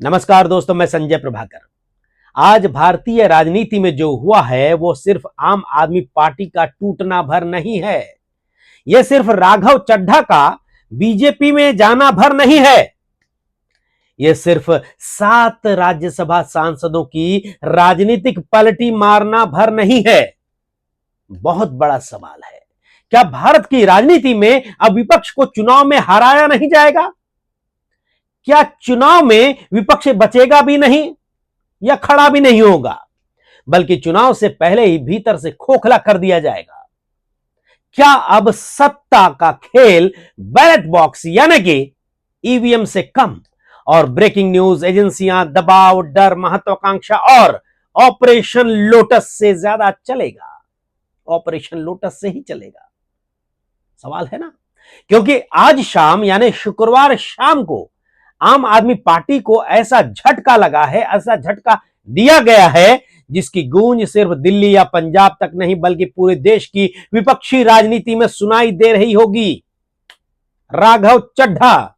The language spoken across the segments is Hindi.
नमस्कार दोस्तों, मैं संजय प्रभाकर। आज भारतीय राजनीति में जो हुआ है वो सिर्फ आम आदमी पार्टी का टूटना भर नहीं है। यह सिर्फ राघव चड्ढा का बीजेपी में जाना भर नहीं है। यह सिर्फ 7 राज्यसभा सांसदों की राजनीतिक पलटी मारना भर नहीं है। बहुत बड़ा सवाल है, क्या भारत की राजनीति में अब विपक्ष को चुनाव में हराया नहीं जाएगा? क्या चुनाव में विपक्ष बचेगा भी नहीं या खड़ा भी नहीं होगा, बल्कि चुनाव से पहले ही भीतर से खोखला कर दिया जाएगा? क्या अब सत्ता का खेल बैलेट बॉक्स यानी कि ईवीएम से कम और ब्रेकिंग न्यूज एजेंसियां, दबाव, डर, महत्वाकांक्षा और ऑपरेशन लोटस से ज्यादा चलेगा? ऑपरेशन लोटस से ही चलेगा, सवाल है ना। क्योंकि आज शाम यानी शुक्रवार शाम को आम आदमी पार्टी को ऐसा झटका लगा है, ऐसा झटका दिया गया है जिसकी गूंज सिर्फ दिल्ली या पंजाब तक नहीं बल्कि पूरे देश की विपक्षी राजनीति में सुनाई दे रही होगी। राघव चड्ढा,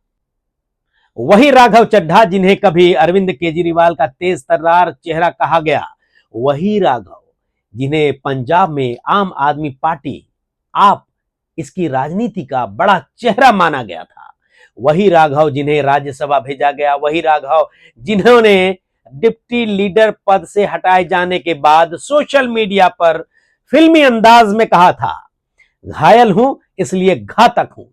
वही राघव चड्ढा जिन्हें कभी अरविंद केजरीवाल का तेज तर्रार चेहरा कहा गया, वही राघव जिन्हें पंजाब में आम आदमी पार्टी आप इसकी राजनीति का बड़ा चेहरा माना गया था, वही राघव जिन्हें राज्यसभा भेजा गया, वही राघव जिन्होंने डिप्टी लीडर पद से हटाए जाने के बाद सोशल मीडिया पर फिल्मी अंदाज में कहा था, घायल हूं इसलिए घातक हूं,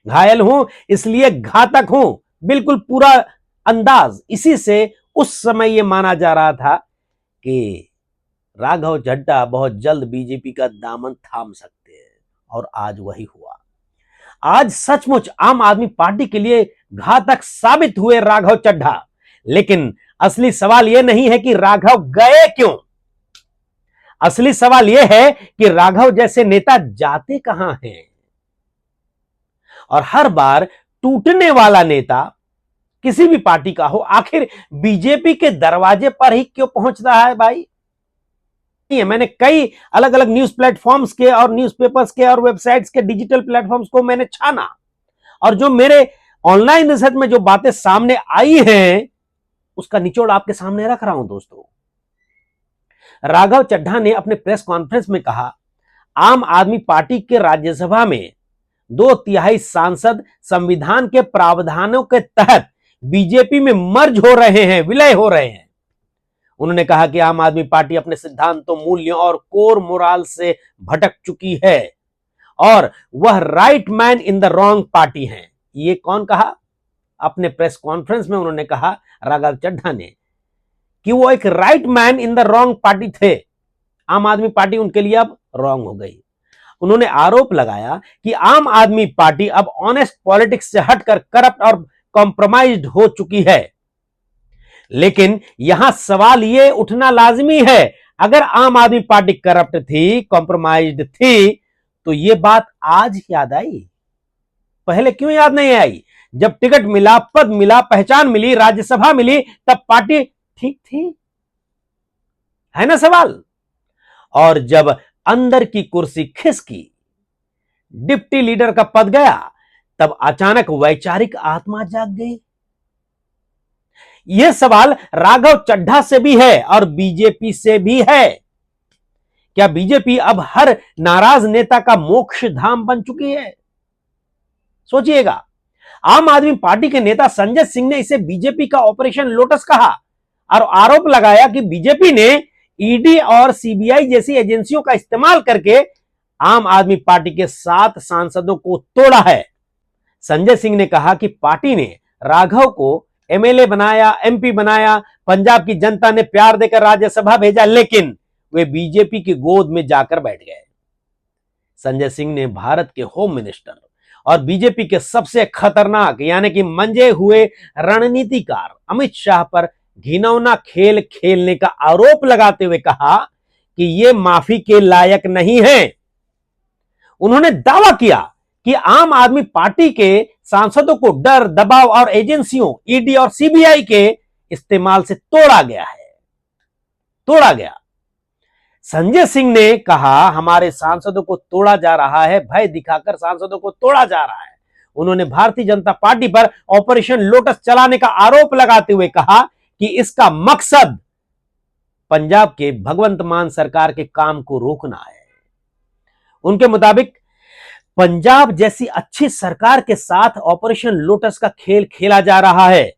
घायल हूं इसलिए घातक हूं। बिल्कुल पूरा अंदाज इसी से उस समय यह माना जा रहा था कि राघव चड्ढा बहुत जल्द बीजेपी का दामन थाम सकते हैं, और आज वही हुआ। आज सचमुच आम आदमी पार्टी के लिए घातक साबित हुए राघव चड्ढा। लेकिन असली सवाल यह नहीं है कि राघव गए क्यों, असली सवाल यह है कि राघव जैसे नेता जाते कहां हैं। और हर बार टूटने वाला नेता किसी भी पार्टी का हो आखिर बीजेपी के दरवाजे पर ही क्यों पहुंचता है भाई? मैंने कई अलग अलग न्यूज प्लेटफॉर्म्स के और न्यूज़पेपर्स के और वेबसाइट्स के डिजिटल प्लेटफॉर्म्स को मैंने छाना, और जो मेरे ऑनलाइन रिसर्च में जो बातें सामने आई हैं उसका निचोड़ आपके सामने रख रहा हूं दोस्तों। राघव चड्ढा ने अपने प्रेस कॉन्फ्रेंस में कहा, आम आदमी पार्टी के राज्यसभा में 2/3 सांसद संविधान के प्रावधानों के तहत बीजेपी में मर्ज हो रहे हैं, विलय हो रहे हैं। उन्होंने कहा कि आम आदमी पार्टी अपने सिद्धांतों, मूल्यों और कोर मोराल से भटक चुकी है और वह right man in the wrong party है। ये कौन कहा? अपने प्रेस कॉन्फ्रेंस में उन्होंने कहा, राघव चड्ढा ने, कि वो एक right man in the wrong party थे। आम आदमी पार्टी उनके लिए अब रॉन्ग हो गई। उन्होंने आरोप लगाया कि आम आदमी पार्टी अब ऑनेस्ट पॉलिटिक्स से हटकर करप्ट और कॉम्प्रोमाइज्ड हो चुकी है। लेकिन यहां सवाल यह उठना लाजमी है, अगर आम आदमी पार्टी करप्ट थी, कॉम्प्रोमाइज्ड थी, तो यह बात आज याद आई, पहले क्यों याद नहीं आई? जब टिकट मिला, पद मिला, पहचान मिली, राज्यसभा मिली, तब पार्टी ठीक थी, है ना सवाल? और जब अंदर की कुर्सी खिसकी, डिप्टी लीडर का पद गया, तब अचानक वैचारिक आत्मा जाग गई। यह सवाल राघव चड्ढा से भी है और बीजेपी से भी है। क्या बीजेपी अब हर नाराज नेता का मोक्ष धाम बन चुकी है? सोचिएगा। आम आदमी पार्टी के नेता संजय सिंह ने इसे बीजेपी का ऑपरेशन लोटस कहा और आरोप लगाया कि बीजेपी ने ईडी और सीबीआई जैसी एजेंसियों का इस्तेमाल करके आम आदमी पार्टी के 7 सांसदों को तोड़ा है। संजय सिंह ने कहा कि पार्टी ने राघव को एमएलए बनाया, एमपी बनाया, पंजाब की जनता ने प्यार देकर राज्यसभा भेजा, लेकिन वे बीजेपी की गोद में जाकर बैठ गए। संजय सिंह ने भारत के होम मिनिस्टर और बीजेपी के सबसे खतरनाक यानी कि मंजे हुए रणनीतिकार अमित शाह पर घिनौना खेल खेलने का आरोप लगाते हुए कहा कि ये माफी के लायक नहीं है। उन्होंने दावा किया कि आम आदमी पार्टी के सांसदों को डर, दबाव और एजेंसियों ईडी और सीबीआई के इस्तेमाल से तोड़ा गया है, तोड़ा गया। संजय सिंह ने कहा, हमारे सांसदों को तोड़ा जा रहा है, भय दिखाकर सांसदों को तोड़ा जा रहा है। उन्होंने भारतीय जनता पार्टी पर ऑपरेशन लोटस चलाने का आरोप लगाते हुए कहा कि इसका मकसद पंजाब के भगवंत मान सरकार के काम को रोकना है। उनके मुताबिक पंजाब जैसी अच्छी सरकार के साथ ऑपरेशन लोटस का खेल खेला जा रहा है।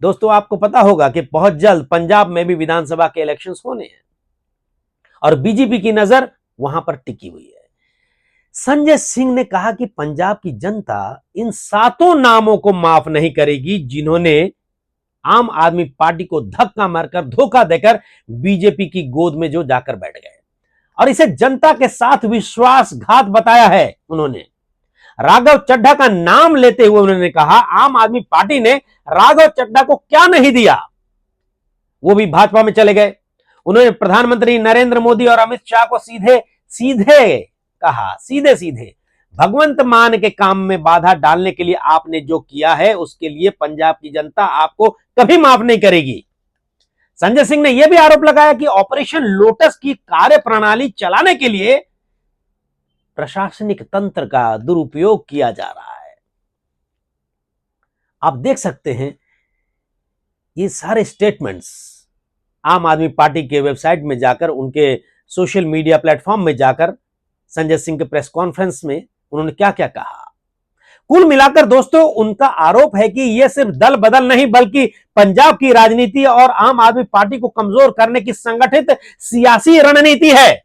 दोस्तों, आपको पता होगा कि बहुत जल्द पंजाब में भी विधानसभा के इलेक्शंस होने हैं और बीजेपी की नजर वहां पर टिकी हुई है। संजय सिंह ने कहा कि पंजाब की जनता इन 7 नामों को माफ नहीं करेगी जिन्होंने आम आदमी पार्टी को धक्का मारकर धोखा देकर बीजेपी की गोद में जो जाकर बैठ गए और इसे जनता के साथ विश्वासघात बताया है। उन्होंने राघव चड्ढा का नाम लेते हुए उन्होंने कहा, आम आदमी पार्टी ने राघव चड्ढा को क्या नहीं दिया, वो भी भाजपा में चले गए। उन्होंने प्रधानमंत्री नरेंद्र मोदी और अमित शाह को सीधे सीधे भगवंत मान के काम में बाधा डालने के लिए आपने जो किया है उसके लिए पंजाब की जनता आपको कभी माफ नहीं करेगी। संजय सिंह ने यह भी आरोप लगाया कि ऑपरेशन लोटस की कार्यप्रणाली चलाने के लिए प्रशासनिक तंत्र का दुरुपयोग किया जा रहा है। आप देख सकते हैं ये सारे स्टेटमेंट्स आम आदमी पार्टी के वेबसाइट में जाकर, उनके सोशल मीडिया प्लेटफॉर्म में जाकर संजय सिंह के प्रेस कॉन्फ्रेंस में उन्होंने क्या क्या कहा। कुल मिलाकर दोस्तों, उनका आरोप है कि यह सिर्फ दल बदल नहीं बल्कि पंजाब की राजनीति और आम आदमी पार्टी को कमजोर करने की संगठित सियासी रणनीति है।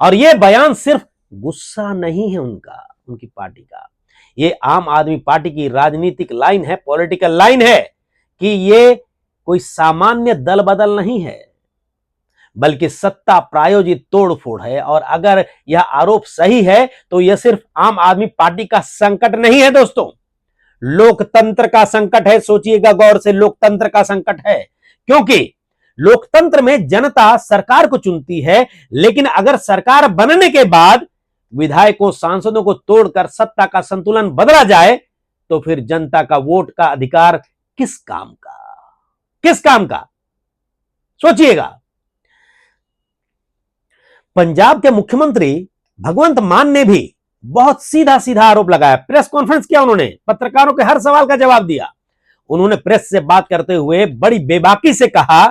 और यह बयान सिर्फ गुस्सा नहीं है उनकी पार्टी का, यह आम आदमी पार्टी की राजनीतिक लाइन है, पॉलिटिकल लाइन है कि यह कोई सामान्य दल बदल नहीं है बल्कि सत्ता प्रायोजित तोड़फोड़ है। और अगर यह आरोप सही है तो यह सिर्फ आम आदमी पार्टी का संकट नहीं है दोस्तों, लोकतंत्र का संकट है। सोचिएगा गौर से, लोकतंत्र का संकट है, क्योंकि लोकतंत्र में जनता सरकार को चुनती है, लेकिन अगर सरकार बनने के बाद विधायकों सांसदों को तोड़कर सत्ता का संतुलन बदला जाए तो फिर जनता का वोट का अधिकार किस काम का? सोचिएगा। पंजाब के मुख्यमंत्री भगवंत मान ने भी बहुत सीधा आरोप लगाया। प्रेस कॉन्फ्रेंस किया, उन्होंने पत्रकारों के हर सवाल का जवाब दिया। उन्होंने प्रेस से बात करते हुए बड़ी बेबाकी से कहा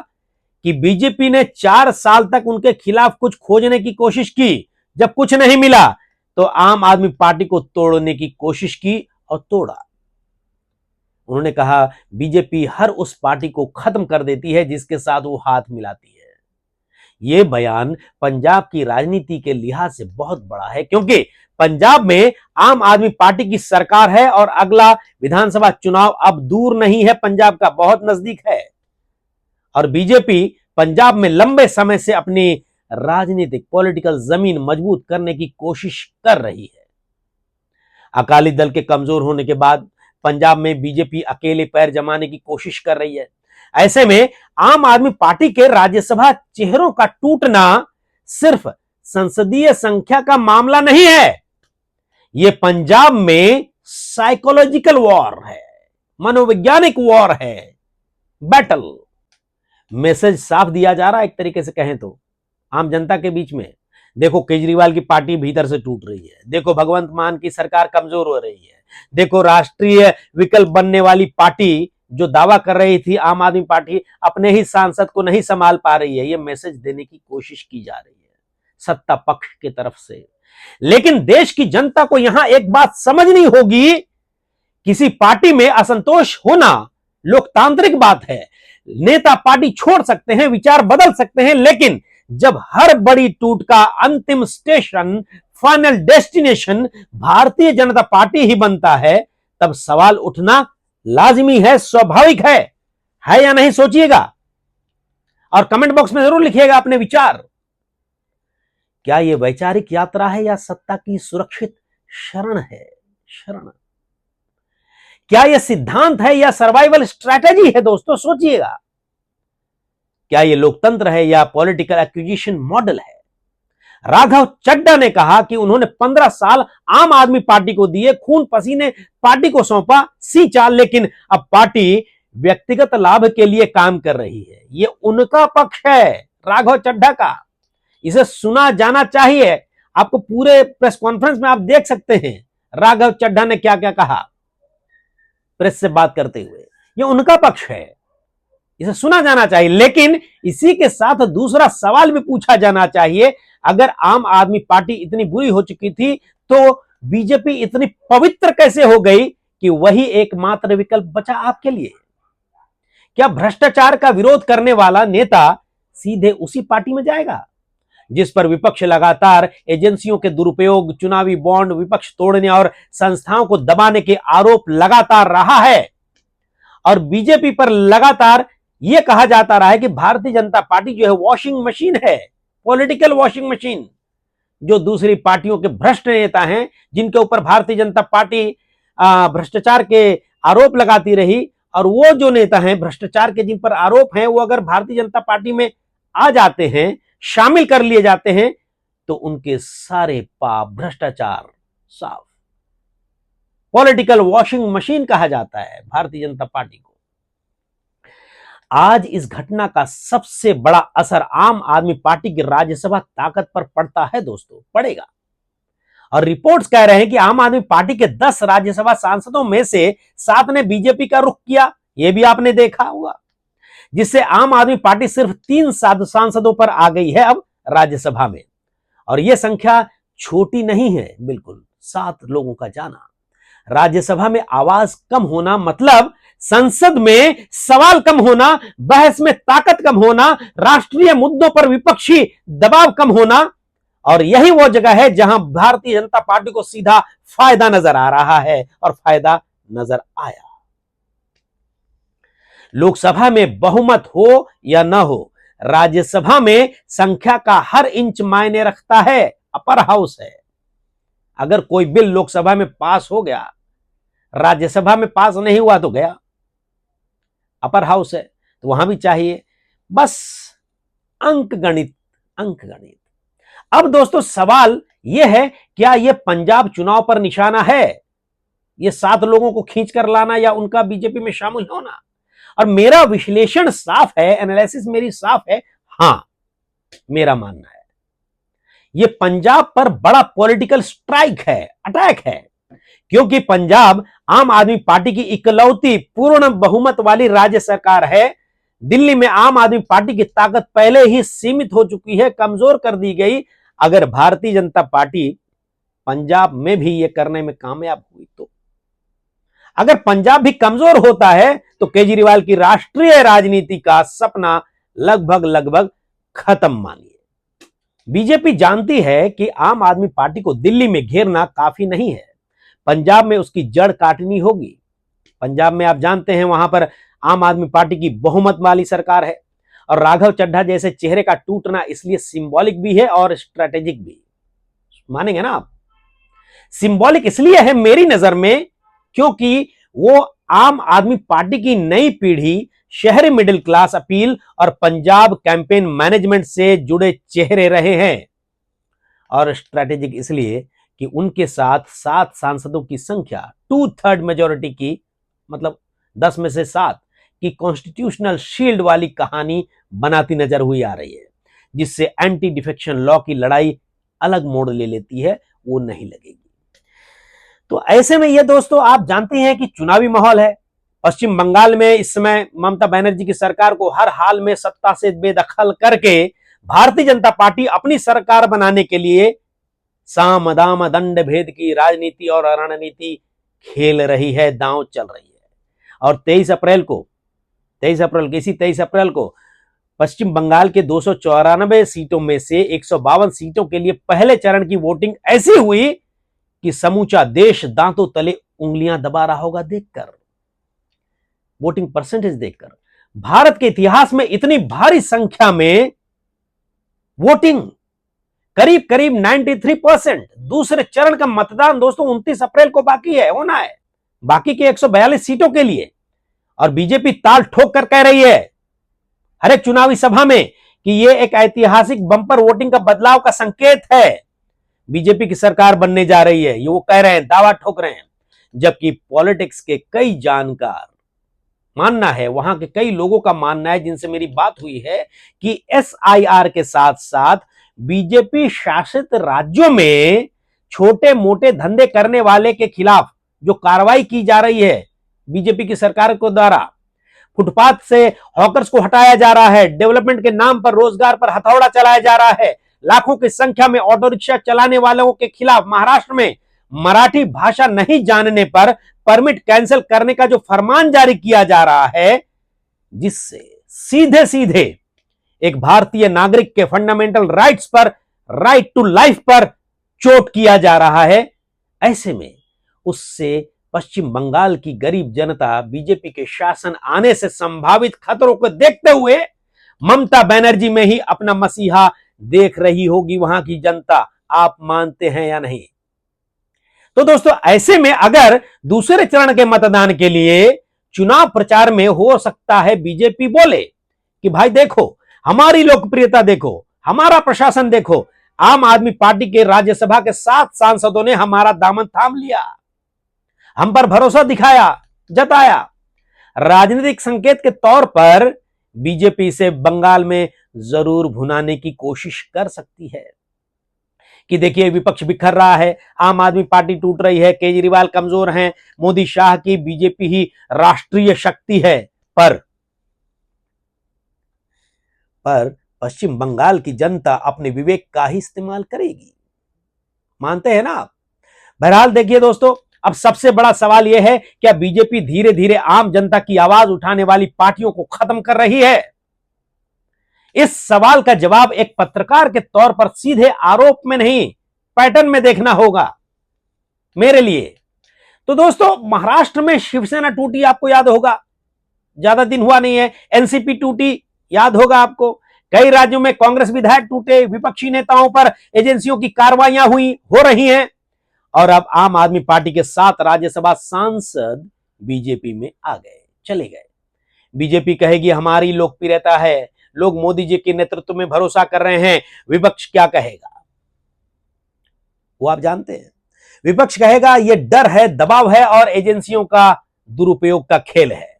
कि बीजेपी ने 4 साल तक उनके खिलाफ कुछ खोजने की कोशिश की, जब कुछ नहीं मिला तो आम आदमी पार्टी को तोड़ने की कोशिश की और तोड़ा। उन्होंने कहा, बीजेपी हर उस पार्टी को खत्म कर देती है जिसके साथ वो हाथ मिलाती है। यह बयान पंजाब की राजनीति के लिहाज से बहुत बड़ा है, क्योंकि पंजाब में आम आदमी पार्टी की सरकार है और अगला विधानसभा चुनाव अब दूर नहीं है, पंजाब का बहुत नजदीक है। और बीजेपी पंजाब में लंबे समय से अपनी राजनीतिक पॉलिटिकल जमीन मजबूत करने की कोशिश कर रही है। अकाली दल के कमजोर होने के बाद पंजाब में बीजेपी अकेले पैर जमाने की कोशिश कर रही है। ऐसे में आम आदमी पार्टी के राज्यसभा चेहरों का टूटना सिर्फ संसदीय संख्या का मामला नहीं है, यह पंजाब में साइकोलॉजिकल वॉर है, मनोवैज्ञानिक वॉर है, बैटल। मैसेज साफ दिया जा रहा है एक तरीके से कहें तो आम जनता के बीच में। देखो, केजरीवाल की पार्टी भीतर से टूट रही है, देखो भगवंत मान की सरकार कमजोर हो रही है, देखो राष्ट्रीय विकल्प बनने वाली पार्टी जो दावा कर रही थी आम आदमी पार्टी अपने ही सांसद को नहीं संभाल पा रही है। यह मैसेज देने की कोशिश की जा रही है सत्ता पक्ष की तरफ से। लेकिन देश की जनता को यहां एक बात समझनी होगी, किसी पार्टी में असंतोष होना लोकतांत्रिक बात है, नेता पार्टी छोड़ सकते हैं, विचार बदल सकते हैं, लेकिन जब हर बड़ी टूट का अंतिम station, final destination Bharatiya Janata party ही बनता है, तब सवाल उठना लाजिमी है, स्वाभाविक है या नहीं? सोचिएगा और कमेंट बॉक्स में जरूर लिखिएगा अपने विचार। क्या यह वैचारिक यात्रा है या सत्ता की सुरक्षित शरण है? क्या यह सिद्धांत है या सर्वाइवल स्ट्रैटेजी है? दोस्तों सोचिएगा, क्या यह लोकतंत्र है या पॉलिटिकल एक्विजिशन मॉडल है? राघव चड्ढा ने कहा कि उन्होंने 15 साल आम आदमी पार्टी को दिए, खून पसीने पार्टी को सौंपा, सी चाल, लेकिन अब पार्टी व्यक्तिगत लाभ के लिए काम कर रही है। यह उनका पक्ष है, राघव चड्ढा का। इसे सुना जाना चाहिए। आपको पूरे प्रेस कॉन्फ्रेंस में आप देख सकते हैं राघव चड्ढा ने क्या क्या कहा प्रेस से बात करते हुए, यह उनका पक्ष है, इसे सुना जाना चाहिए। लेकिन इसी के साथ दूसरा सवाल भी पूछा जाना चाहिए, अगर आम आदमी पार्टी इतनी बुरी हो चुकी थी तो बीजेपी इतनी पवित्र कैसे हो गई कि वही एकमात्र विकल्प बचा आपके लिए? क्या भ्रष्टाचार का विरोध करने वाला नेता सीधे उसी पार्टी में जाएगा जिस पर विपक्ष लगातार एजेंसियों के दुरुपयोग, चुनावी बॉन्ड, विपक्ष तोड़ने और संस्थाओं को दबाने के आरोप लगातार रहा है? और बीजेपी पर लगातार यह कहा जाता रहा है कि भारतीय जनता पार्टी जो है वॉशिंग मशीन है, पॉलिटिकल वॉशिंग मशीन, जो दूसरी पार्टियों के भ्रष्ट नेता हैं जिनके ऊपर भारतीय जनता पार्टी भ्रष्टाचार के आरोप लगाती रही, और वो जो नेता हैं भ्रष्टाचार के जिन पर आरोप हैं, वो अगर भारतीय जनता पार्टी में आ जाते हैं, शामिल कर लिए जाते हैं, तो उनके सारे पाप, भ्रष्टाचार साफ। पॉलिटिकल वॉशिंग मशीन कहा जाता है भारतीय जनता पार्टी को। आज इस घटना का सबसे बड़ा असर आम आदमी पार्टी की राज्यसभा ताकत पर पड़ता है दोस्तों, पड़ेगा। और रिपोर्ट्स कह रहे हैं कि आम आदमी पार्टी के 10 राज्यसभा सांसदों में से 7 ने बीजेपी का रुख किया, यह भी आपने देखा होगा, जिससे आम आदमी पार्टी सिर्फ 3 सांसदों पर आ गई है अब राज्यसभा में। और यह संख्या छोटी नहीं है, बिल्कुल 7 लोगों का जाना। राज्यसभा में आवाज कम होना मतलब संसद में सवाल कम होना, बहस में ताकत कम होना, राष्ट्रीय मुद्दों पर विपक्षी दबाव कम होना। और यही वो जगह है जहां भारतीय जनता पार्टी को सीधा फायदा नजर आ रहा है, और फायदा नजर आया। लोकसभा में बहुमत हो या ना हो, राज्यसभा में संख्या का हर इंच मायने रखता है। अपर हाउस है। अगर कोई बिल लोकसभा में पास हो गया, राज्यसभा में पास नहीं हुआ तो गया। अपर हाउस है तो वहां भी चाहिए, बस अंक गणित, अंक गणित। अब दोस्तों सवाल यह है, क्या यह पंजाब चुनाव पर निशाना है, यह 7 लोगों को खींच कर लाना या उनका बीजेपी में शामिल होना? और मेरा विश्लेषण साफ है, एनालिसिस मेरी साफ है। हां, मेरा मानना है यह पंजाब पर बड़ा पॉलिटिकल स्ट्राइक है, अटैक है, क्योंकि पंजाब आम आदमी पार्टी की इकलौती पूर्ण बहुमत वाली राज्य सरकार है। दिल्ली में आम आदमी पार्टी की ताकत पहले ही सीमित हो चुकी है, कमजोर कर दी गई। अगर भारतीय जनता पार्टी पंजाब में भी यह करने में कामयाब हुई तो, अगर पंजाब भी कमजोर होता है तो केजरीवाल की राष्ट्रीय राजनीति का सपना लगभग लगभग खत्म मानिए। बीजेपी जानती है कि आम आदमी पार्टी को दिल्ली में घेरना काफी नहीं है, पंजाब में उसकी जड़ काटनी होगी। पंजाब में आप जानते हैं वहां पर आम आदमी पार्टी की बहुमत वाली सरकार है, और राघव चड्ढा जैसे चेहरे का टूटना इसलिए सिंबॉलिक भी है और स्ट्रेटेजिक भी। मानेंगे ना आप? सिंबॉलिक इसलिए है मेरी नजर में क्योंकि वो आम आदमी पार्टी की नई पीढ़ी, शहरी मिडिल क्लास अपील और पंजाब कैंपेन मैनेजमेंट से जुड़े चेहरे रहे हैं। और स्ट्रेटेजिक इसलिए कि उनके साथ 7 सांसदों की संख्या 2/3 मेजोरिटी की, मतलब 10 में से 7 की कॉन्स्टिट्यूशनल शील्ड वाली कहानी बनाती नजर हुई आ रही है, जिससे एंटी डिफेक्शन लॉ की लड़ाई अलग मोड़ ले लेती है, वो नहीं लगेगी। तो ऐसे में ये दोस्तों आप जानते हैं कि चुनावी माहौल है। पश्चिम बंगाल में इस समय ममता बनर्जी की सरकार को हर हाल में सत्ता से बेदखल करके भारतीय जनता पार्टी अपनी सरकार बनाने के लिए साम दाम दंड भेद की राजनीति और रणनीति खेल रही है, दांव चल रही है। और 23 अप्रैल को पश्चिम बंगाल के 294 सीटों में से 152 सीटों के लिए पहले चरण की वोटिंग ऐसी हुई कि समूचा देश दांतों तले उंगलियां दबा रहा होगा देखकर, वोटिंग परसेंटेज देखकर। भारत के इतिहास में इतनी भारी संख्या में वोटिंग, करीब करीब 93%। दूसरे चरण का मतदान दोस्तों 29 अप्रैल को बाकी है, होना है, बाकी के 142 सीटों के लिए। और बीजेपी ताल ठोक कर कह रही है हर एक चुनावी सभा में कि यह एक ऐतिहासिक बंपर वोटिंग का बदलाव का संकेत है, बीजेपी की सरकार बनने जा रही है, ये वो कह रहे हैं, दावा ठोक रहे हैं। जबकि पॉलिटिक्स के कई जानकार, मानना है वहां के कई लोगों का मानना है जिनसे मेरी बात हुई है कि एसआईआर के साथ साथ बीजेपी शासित राज्यों में छोटे मोटे धंधे करने वाले के खिलाफ जो कार्रवाई की जा रही है बीजेपी की सरकार को द्वारा, फुटपाथ से हॉकर्स को हटाया जा रहा है, डेवलपमेंट के नाम पर रोजगार पर हथौड़ा चलाया जा रहा है, लाखों की संख्या में ऑटो रिक्शा चलाने वालों के खिलाफ महाराष्ट्र में मराठी भाषा नहीं जानने पर परमिट कैंसिल करने का जो फरमान जारी किया जा रहा है, जिससे सीधे सीधे एक भारतीय नागरिक के फंडामेंटल राइट्स पर, राइट टू लाइफ पर चोट किया जा रहा है। ऐसे में उससे पश्चिम बंगाल की गरीब जनता बीजेपी के शासन आने से संभावित खतरों को देखते हुए ममता बनर्जी में ही अपना मसीहा देख रही होगी वहां की जनता। आप मानते हैं या नहीं? तो दोस्तों, ऐसे में अगर दूसरे चरण के मतदान के लिए चुनाव प्रचार में हो सकता है बीजेपी बोले कि भाई देखो, हमारी लोकप्रियता देखो, हमारा प्रशासन देखो, आम आदमी पार्टी के राज्यसभा के 7 सांसदों ने हमारा दामन थाम लिया, हम पर भरोसा दिखाया, जताया। राजनीतिक संकेत के तौर पर बीजेपी से बंगाल में जरूर भुनाने की कोशिश कर सकती है कि देखिए विपक्ष बिखर रहा है, आम आदमी पार्टी टूट रही है, केजरीवाल कमजोर हैं, मोदी शाह की बीजेपी ही राष्ट्रीय शक्ति है। पर पश्चिम बंगाल की जनता अपने विवेक का ही इस्तेमाल करेगी। मानते हैं ना आप? बहरहाल देखिए दोस्तों, अब सबसे बड़ा सवाल यह है, क्या बीजेपी धीरे धीरे आम जनता की आवाज उठाने वाली पार्टियों को खत्म कर रही है? इस सवाल का जवाब एक पत्रकार के तौर पर सीधे आरोप में नहीं, पैटर्न में देखना होगा मेरे लिए। तो दोस्तों, महाराष्ट्र में शिवसेना टूटी, आपको याद होगा, ज्यादा दिन हुआ नहीं है। एनसीपी टूटी, याद होगा आपको। कई राज्यों में कांग्रेस विधायक टूटे, विपक्षी नेताओं पर एजेंसियों की कार्रवाइयां हो रही हैं, और अब आम आदमी पार्टी के 7 राज्यसभा सांसद बीजेपी में आ गए, चले गए। बीजेपी कहेगी हमारी लोकप्रियता है, लोग मोदी जी के नेतृत्व में भरोसा कर रहे हैं, विपक्ष क्या कहेगा वो आप जानते हैं। विपक्ष कहेगा यह डर है, दबाव है और एजेंसियों का दुरुपयोग का खेल है।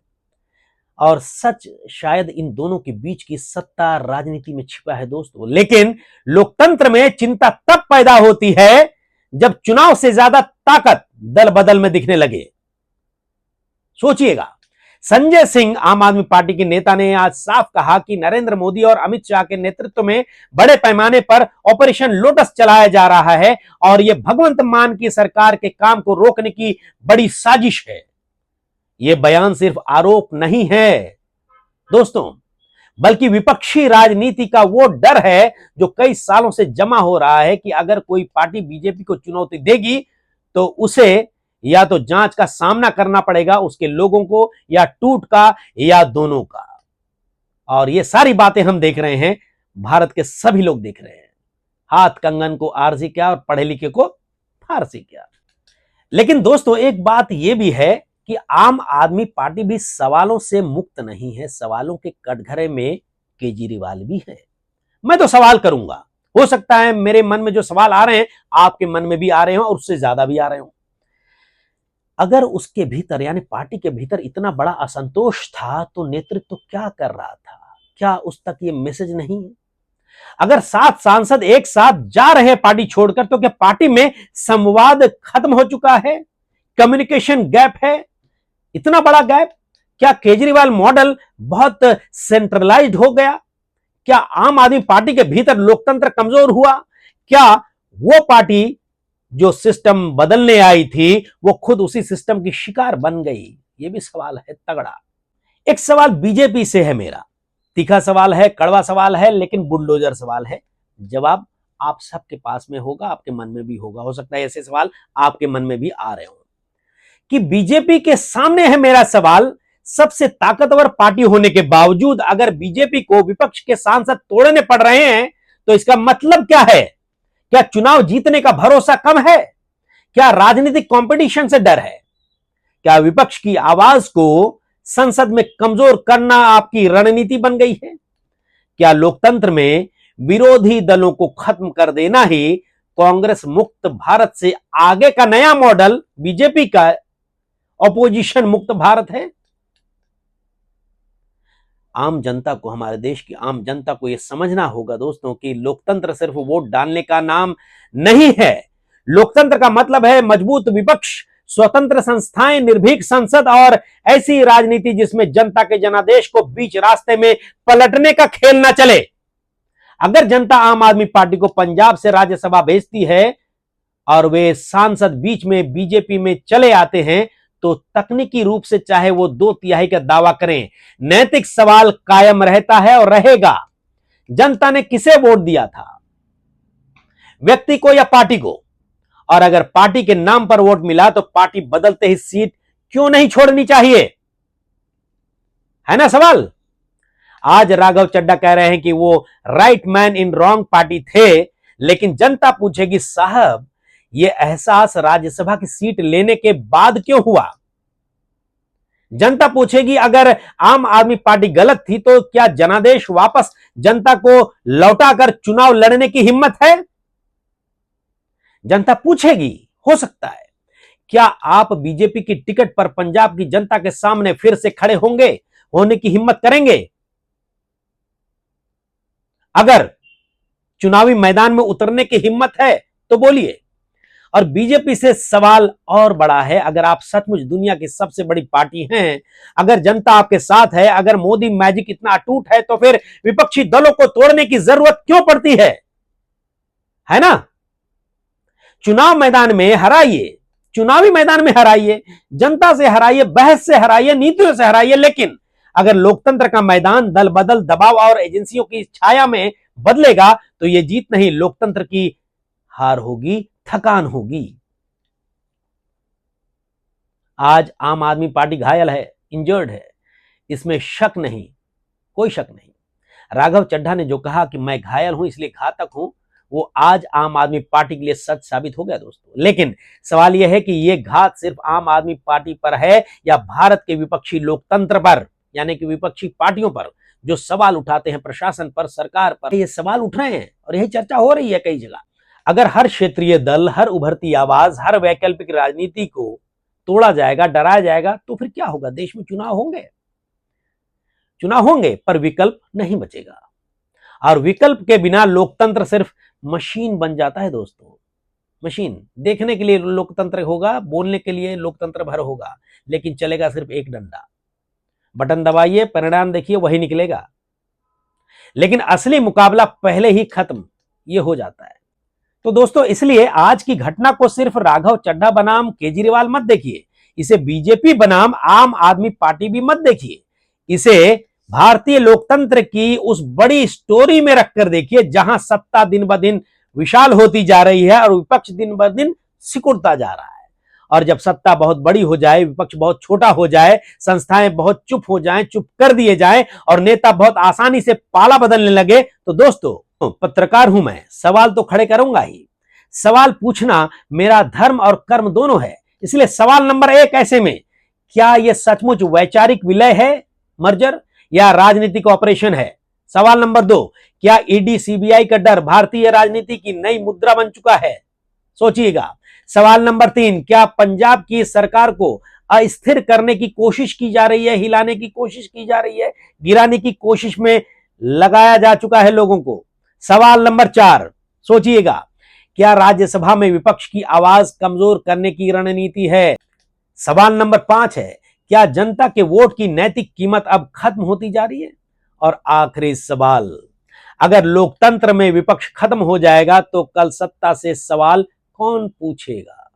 और सच शायद इन दोनों के बीच की सत्ता राजनीति में छिपा है दोस्तों। लेकिन लोकतंत्र में चिंता तब पैदा होती है जब चुनाव से ज्यादा ताकत दल बदल में दिखने लगे। सोचिएगा, संजय सिंह आम आदमी पार्टी के नेता ने आज साफ कहा कि नरेंद्र मोदी और अमित शाह के नेतृत्व में बड़े पैमाने पर ऑपरेशन लोटस चलाया जा रहा है और यह भगवंत मान की सरकार के काम को रोकने की बड़ी साजिश है। यह बयान सिर्फ आरोप नहीं है दोस्तों, बल्कि विपक्षी राजनीति का वो डर है जो कई सालों से जमा हो रहा है कि अगर कोई पार्टी बीजेपी को चुनौती देगी तो उसे या तो जांच का सामना करना पड़ेगा, उसके लोगों को, या टूट का, या दोनों का। और ये सारी बातें हम देख रहे हैं, भारत के सभी लोग देख रहे हैं। हाथ कंगन को आरसी क्या और पढ़े लिखे को फारसी क्या। लेकिन दोस्तों, एक बात यह भी है कि आम आदमी पार्टी भी सवालों से मुक्त नहीं है। सवालों के कटघरे में केजरीवाल भी है। मैं तो सवाल करूंगा, हो सकता है मेरे मन में जो सवाल आ रहे हैं आपके मन में भी आ रहे हो और उससे ज्यादा भी आ रहे हो। अगर उसके भीतर यानी पार्टी के भीतर इतना बड़ा असंतोष था तो नेतृत्व क्या कर रहा था? क्या उस तक ये मैसेज नहीं है? अगर 7 सांसद एक साथ जा रहे हैं पार्टी छोड़कर, तो क्या पार्टी में संवाद खत्म हो चुका है? कम्युनिकेशन गैप है, इतना बड़ा गैप? क्या केजरीवाल मॉडल बहुत सेंट्रलाइज्ड हो गया? क्या आम आदमी पार्टी के भीतर लोकतंत्र कमजोर हुआ? क्या वो पार्टी जो सिस्टम बदलने आई थी वो खुद उसी सिस्टम की शिकार बन गई? ये भी सवाल है तगड़ा। एक सवाल बीजेपी से है मेरा, तीखा सवाल है, कड़वा सवाल है, लेकिन बुलडोजर सवाल है। जवाब आप सबके पास में होगा, आपके मन में भी होगा। हो सकता है ऐसे सवाल आपके मन में भी आ रहे हो कि बीजेपी के सामने है मेरा सवाल, सबसे ताकतवर पार्टी होने के बावजूद अगर बीजेपी को विपक्ष के सांसद तोड़ने पड़ रहे हैं तो इसका मतलब क्या है? क्या चुनाव जीतने का भरोसा कम है? क्या राजनीतिक कंपटीशन से डर है? क्या विपक्ष की आवाज को संसद में कमजोर करना आपकी रणनीति बन गई है? क्या लोकतंत्र में विरोधी दलों को खत्म कर देना ही कांग्रेस मुक्त भारत से आगे का नया मॉडल बीजेपी का ऑपोजिशन मुक्त भारत है? आम जनता को, हमारे देश की आम जनता को यह समझना होगा दोस्तों कि लोकतंत्र सिर्फ वोट डालने का नाम नहीं है। लोकतंत्र का मतलब है मजबूत विपक्ष, स्वतंत्र संस्थाएं, निर्भीक संसद और ऐसी राजनीति जिसमें जनता के जनादेश को बीच रास्ते में पलटने का खेल ना चले। अगर जनता आम आदमी पार्टी को पंजाब से राज्यसभा भेजती है और वे सांसद बीच में बीजेपी में चले आते हैं तो तकनीकी रूप से चाहे वो 2/3 का दावा करें, नैतिक सवाल कायम रहता है और रहेगा। जनता ने किसे वोट दिया था, व्यक्ति को या पार्टी को? और अगर पार्टी के नाम पर वोट मिला तो पार्टी बदलते ही सीट क्यों नहीं छोड़नी चाहिए, है ना सवाल। आज राघव चड्ढा कह रहे हैं कि वो right man in wrong party थे, लेकिन जनता पूछेगी साहब ये एहसास राज्यसभा की सीट लेने के बाद क्यों हुआ? जनता पूछेगी अगर आम आदमी पार्टी गलत थी तो क्या जनादेश वापस जनता को लौटाकर चुनाव लड़ने की हिम्मत है? जनता पूछेगी, हो सकता है क्या आप बीजेपी की टिकट पर पंजाब की जनता के सामने फिर से खड़े होने की हिम्मत करेंगे? अगर चुनावी मैदान में उतरने की हिम्मत है तो बोलिए। और बीजेपी से सवाल और बड़ा है, अगर आप सचमुच दुनिया की सबसे बड़ी पार्टी हैं, अगर जनता आपके साथ है, अगर मोदी मैजिक इतना अटूट है तो फिर विपक्षी दलों को तोड़ने की जरूरत क्यों पड़ती है ना? चुनाव मैदान में हराइए, चुनावी मैदान में हराइए, जनता से हराइए, बहस से हराइए, नीतियों से हराइए, लेकिन अगर लोकतंत्र का मैदान दल बदल, दबाव और एजेंसियों की छाया में बदलेगा तो यह जीत नहीं, लोकतंत्र की हार होगी, थकान होगी। आज आम आदमी पार्टी घायल है, इंजर्ड है, इसमें शक नहीं, कोई शक नहीं। राघव चड्ढा ने जो कहा कि मैं घायल हूं इसलिए घातक हूं, वो आज आम आदमी पार्टी के लिए सच साबित हो गया दोस्तों। लेकिन सवाल यह है कि यह घात सिर्फ आम आदमी पार्टी पर है या भारत के विपक्षी लोकतंत्र पर, यानी कि विपक्षी पार्टियों पर जो सवाल उठाते हैं, प्रशासन पर, सरकार पर। ये सवाल उठ रहे हैं और यही चर्चा हो रही है कई जगह। अगर हर क्षेत्रीय दल, हर उभरती आवाज, हर वैकल्पिक राजनीति को तोड़ा जाएगा, डराया जाएगा तो फिर क्या होगा? देश में चुनाव होंगे पर विकल्प नहीं बचेगा। और विकल्प के बिना लोकतंत्र सिर्फ मशीन बन जाता है दोस्तों। मशीन देखने के लिए लोकतंत्र होगा, बोलने के लिए लोकतंत्र भर होगा, लेकिन चलेगा सिर्फ एक डंडा। बटन दबाइए, परिणाम देखिए, वही निकलेगा। लेकिन असली मुकाबला पहले ही खत्म ये हो जाता है। तो दोस्तों इसलिए आज की घटना को सिर्फ राघव चड्ढा बनाम केजरीवाल मत देखिए, इसे बीजेपी बनाम आम आदमी पार्टी भी मत देखिए, इसे भारतीय लोकतंत्र की उस बड़ी स्टोरी में रखकर देखिए जहां सत्ता दिन ब दिन विशाल होती जा रही है और विपक्ष दिन ब दिन सिकुड़ता जा रहा है। और जब सत्ता बहुत बड़ी हो जाए, विपक्ष बहुत छोटा हो जाए, संस्थाएं बहुत चुप हो जाएं, चुप कर दिए जाएं और नेता बहुत आसानी से पाला बदलने लगे, तो दोस्तों पत्रकार हूं मैं, सवाल तो खड़े करूंगा ही। सवाल पूछना मेरा धर्म और कर्म दोनों है। इसलिए सवाल नंबर 1 ऐसे में, क्या यह सचमुच वैचारिक विलय है, मर्जर, या राजनीतिक ऑपरेशन है? सवाल नंबर 2, क्या ईडी सीबीआई का डर भारतीय राजनीति की नई मुद्रा बन चुका है? सोचिएगा। सवाल नंबर 3, क्या पंजाब की सरकार को अस्थिर करने की कोशिश की जा रही है, हिलाने की कोशिश की जा रही है, गिराने की कोशिश में लगाया जा चुका है लोगों को? सवाल नंबर 4, सोचिएगा, क्या राज्यसभा में विपक्ष की आवाज कमजोर करने की रणनीति है? सवाल नंबर 5 है, क्या जनता के वोट की नैतिक कीमत अब खत्म होती जा रही है? और आखिरी सवाल, अगर लोकतंत्र में विपक्ष खत्म हो जाएगा तो कल सत्ता से सवाल कौन पूछेगा?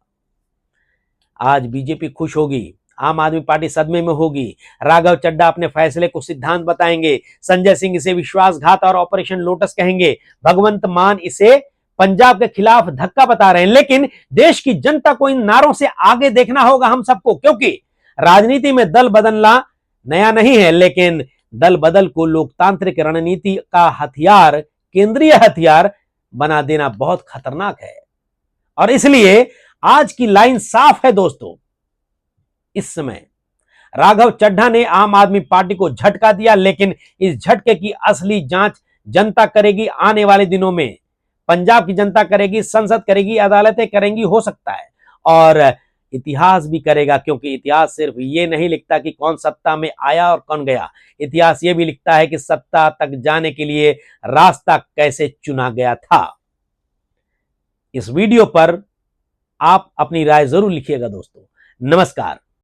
आज बीजेपी खुश होगी, आम आदमी पार्टी सदमे में होगी, राघव चड्ढा अपने फैसले को सिद्धांत बताएंगे, संजय सिंह इसे विश्वासघात और ऑपरेशन लोटस कहेंगे, भगवंत मान इसे पंजाब के खिलाफ धक्का बता रहे हैं। लेकिन देश की जनता को इन नारों से आगे देखना होगा हम सबको, क्योंकि राजनीति में दल बदलना नया नहीं है, लेकिन दल बदल को लोकतांत्रिक रणनीति का हथियार, केंद्रीय हथियार बना देना बहुत खतरनाक है। और इसलिए आज की लाइन साफ है दोस्तों। इस समय राघव चड्ढा ने आम आदमी पार्टी को झटका दिया, लेकिन इस झटके की असली जांच जनता करेगी आने वाले दिनों में। पंजाब की जनता करेगी, संसद करेगी, अदालतें करेंगी, हो सकता है, और इतिहास भी करेगा, क्योंकि इतिहास सिर्फ ये नहीं लिखता कि कौन सत्ता में आया और कौन गया, इतिहास ये भी लिखता है कि सत्ता तक जाने के लिए रास्ता कैसे चुना गया था। इस वीडियो पर आप अपनी राय जरूर लिखिएगा दोस्तों। नमस्कार।